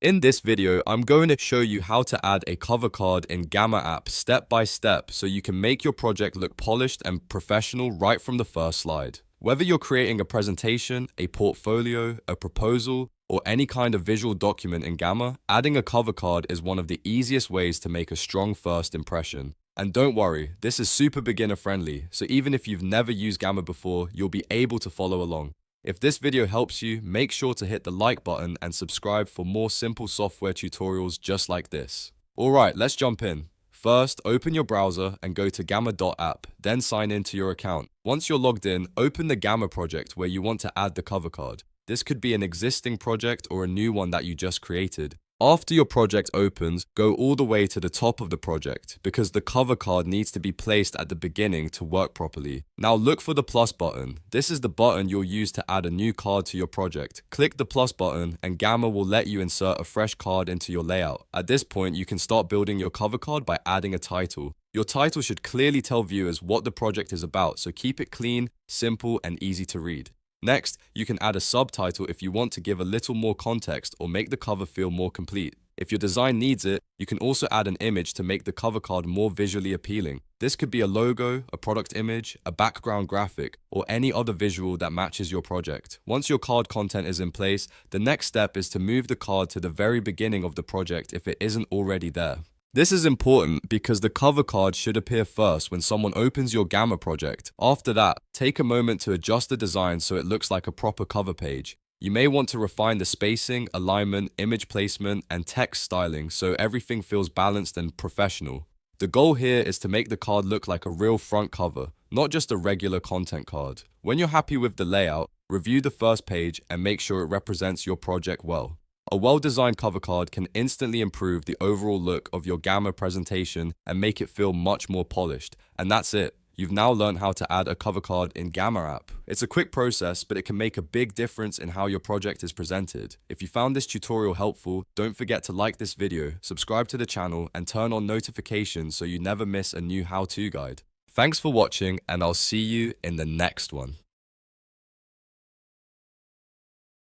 In this video, I'm going to show you how to add a cover card in Gamma app step by step so you can make your project look polished and professional right from the first slide. Whether you're creating a presentation, a portfolio, a proposal, or any kind of visual document in Gamma, adding a cover card is one of the easiest ways to make a strong first impression. And don't worry, this is super beginner friendly, so even if you've never used Gamma before, you'll be able to follow along. If this video helps you, make sure to hit the like button and subscribe for more simple software tutorials just like this. Alright, let's jump in. First, open your browser and go to gamma.app, then sign into your account. Once you're logged in, open the Gamma project where you want to add the cover card. This could be an existing project or a new one that you just created. After your project opens, go all the way to the top of the project because the cover card needs to be placed at the beginning to work properly. Now look for the plus button. This is the button you'll use to add a new card to your project. Click the plus button and Gamma will let you insert a fresh card into your layout. At this point, you can start building your cover card by adding a title. Your title should clearly tell viewers what the project is about, so keep it clean, simple, and easy to read. Next, you can add a subtitle if you want to give a little more context or make the cover feel more complete. If your design needs it, you can also add an image to make the cover card more visually appealing. This could be a logo, a product image, a background graphic, or any other visual that matches your project. Once your card content is in place, the next step is to move the card to the very beginning of the project if it isn't already there. This is important because the cover card should appear first when someone opens your Gamma project. After that, take a moment to adjust the design so it looks like a proper cover page. You may want to refine the spacing, alignment, image placement, and text styling so everything feels balanced and professional. The goal here is to make the card look like a real front cover, not just a regular content card. When you're happy with the layout, review the first page and make sure it represents your project well. A well-designed cover card can instantly improve the overall look of your Gamma presentation and make it feel much more polished. And that's it. You've now learned how to add a cover card in Gamma app. It's a quick process, but it can make a big difference in how your project is presented. If you found this tutorial helpful, don't forget to like this video, subscribe to the channel, and turn on notifications so you never miss a new how-to guide. Thanks for watching, and I'll see you in the next one.